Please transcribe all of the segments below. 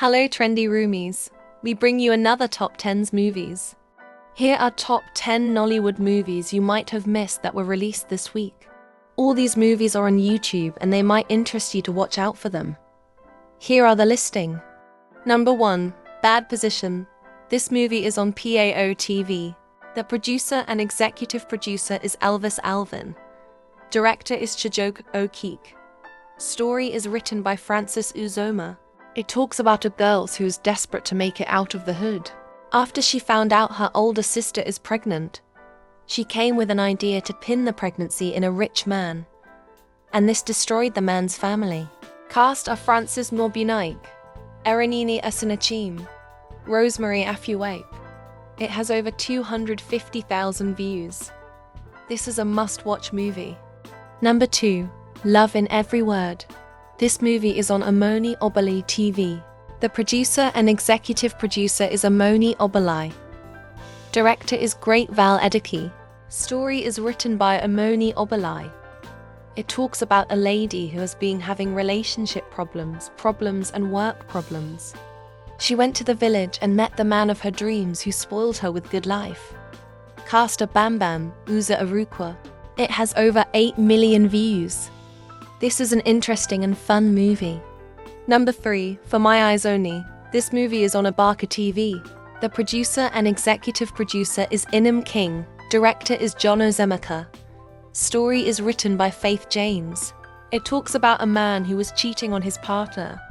Hello trendy roomies, we bring you another Top 10s movies. Here are top 10 Nollywood movies you might have missed that were released this week. All these movies are on YouTube and they might interest you to watch out for them. Here are the listing. Number 1, Bad Position. This movie is on PAO TV. The producer and executive producer is Elvis Alvin. Director is Chijioke Okeke. Story is written by Francis Uzoma. It talks about a girl who is desperate to make it out of the hood. After she found out her older sister is pregnant, she came with an idea to pin the pregnancy in a rich man, and this destroyed the man's family. Cast are Francis Norbinaik, Erenini Asinachim, Rosemary Afuwape. It has over 250,000 views. This is a must-watch movie. Number 2, Love in Every Word. This movie is on Omoni Obali TV. The producer and executive producer is Omoni Obali. Director is Great Val Edeke. Story is written by Omoni Obali. It talks about a lady who has been having relationship problems and work problems. She went to the village and met the man of her dreams who spoiled her with good life. Cast are Bam Bam, Uza Arukwa. It has over 8 million views. This is an interesting and fun movie. Number 3, For My Eyes Only. This movie is on Abaka TV. The producer and executive producer is Inem King. Director is John Ozemeka. Story is written by Faith James. It talks about a man who was cheating on his partner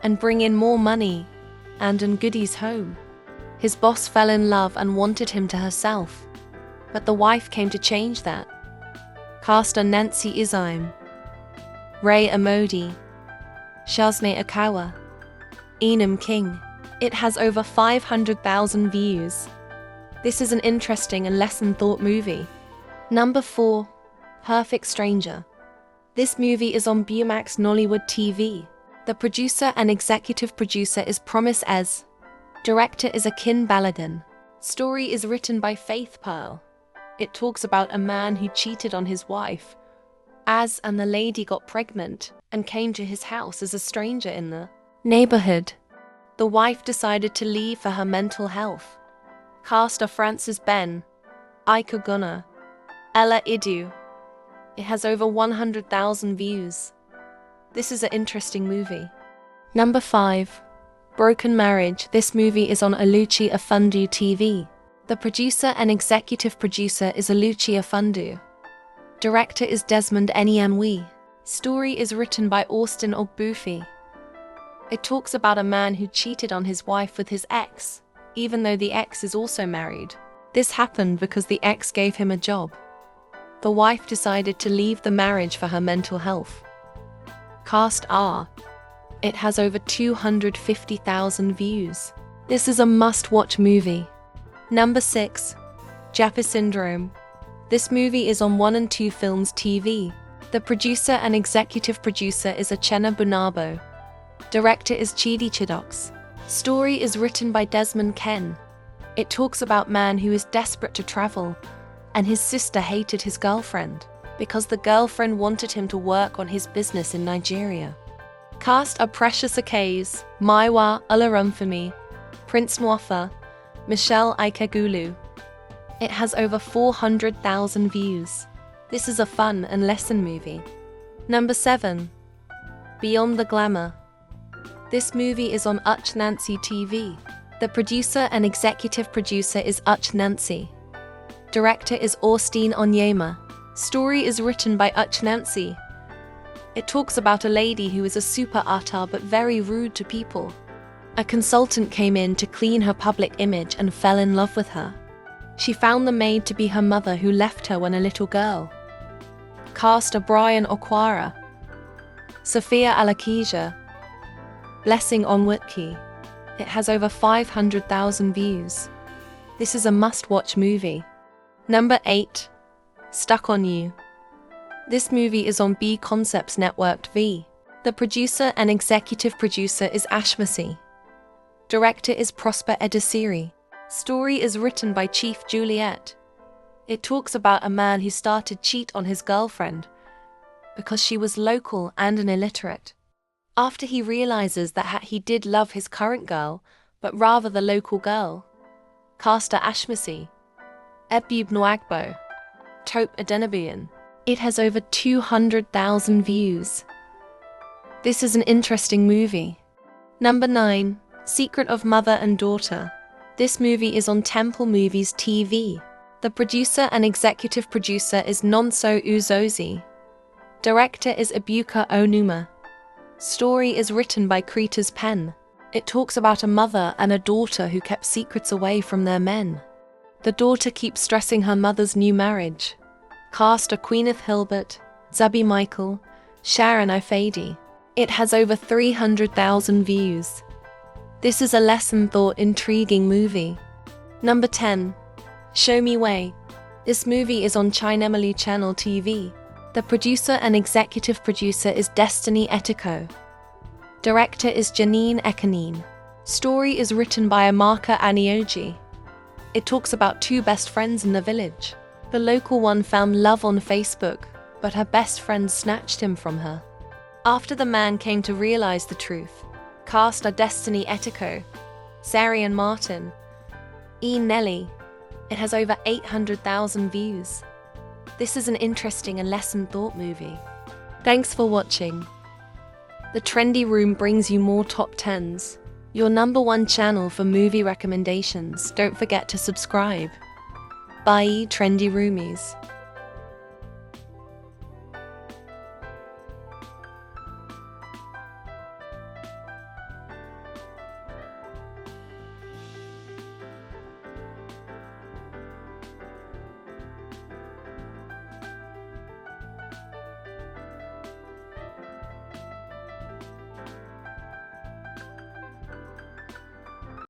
and bring in more money and goodies home. His boss fell in love and wanted him to herself, but the wife came to change that. Cast are Nancy Izaim, Ray Amodi, Shazne Akawa, Inem King. It has over 500,000 views. This is an interesting and lesson-thought movie. Number 4, Perfect Stranger. This movie is on Bumax Nollywood TV. The producer and executive producer is Promise Ez. Director is Akin Balagan. Story is written by Faith Pearl. It talks about a man who cheated on his wife, and the lady got pregnant and came to his house as a stranger in the neighborhood. The wife decided to leave for her mental health. Cast are Francis Ben, Ika Gunnar, Ella Idu. It has over 100,000 views. This is an interesting movie. Number 5, Broken Marriage. This movie is on Aluchi Afundu TV. The producer and executive producer is Aluchi Afundu. Director is Desmond Enianwi. Story is written by Austin Ogbufi. It talks about a man who cheated on his wife with his ex, even though the ex is also married. This happened because the ex gave him a job. The wife decided to leave the marriage for her mental health. Cast are. It has over 250,000 views. This is a must-watch movie. Number 6, Japa Syndrome. This movie is on 1 and 2 Films TV. The producer and executive producer is Achena Bunabo. Director is Chidi Chidox. Story is written by Desmond Ken. It talks about a man who is desperate to travel, and his sister hated his girlfriend because the girlfriend wanted him to work on his business in Nigeria. Cast are Precious Akays, Maiwa Olaramfemi, Prince Nwafa, Michelle Ikegulu. It has over 400,000 views. This is a fun and lesson movie. Number 7, Beyond the Glamour. This movie is on Uch Nancy TV. The producer and executive producer is Uch Nancy. Director is Austin Onyema. Story is written by Uch Nancy. It talks about a lady who is a super atar but very rude to people. A consultant came in to clean her public image and fell in love with her. She found the maid to be her mother who left her when a little girl. Cast are Brian Okwara, Sophia Alakija, Blessing Onwutki. It has over 500,000 views. This is a must-watch movie. Number 8, Stuck on You. This movie is on B Concepts Network V. The producer and executive producer is Ashmasi. Director is Prosper Edisiri. Story is written by Chief Juliet. It talks about a man who started cheat on his girlfriend because she was local and an illiterate. After he realizes that he did love his current girl, but rather the local girl. Caster Ashmasi, Ebube Nwagbo, Tope Adenabian. It has over 200,000 views. This is an interesting movie. Number 9. Secret of Mother and Daughter. This movie is on Temple Movies TV. The producer and executive producer is Nonso Uzozi. Director is Ebuka Onuma. Story is written by Krita's Pen. It talks about a mother and a daughter who kept secrets away from their men. The daughter keeps stressing her mother's new marriage. Cast are Queeneth Hilbert, Zabi Michael, Sharon Ifedi. It has over 300,000 views. This is a lesson-thought intriguing movie. Number 10. Show Me Way. This movie is on Chinemali Channel TV. The producer and executive producer is Destiny Etiko. Director is Janine Ekanine. Story is written by Amaka Anioji. It talks about two best friends in the village. The local one found love on Facebook, but her best friend snatched him from her. After the man came to realize the truth, cast are Destiny Etiko, Sarian Martin, E. Nelly. It has over 800,000 views. This is an interesting and lesson-thought movie. Thanks for watching. The Trendy Room brings you more top 10s. Your number one channel for movie recommendations. Don't forget to subscribe. Bye, Trendy Roomies.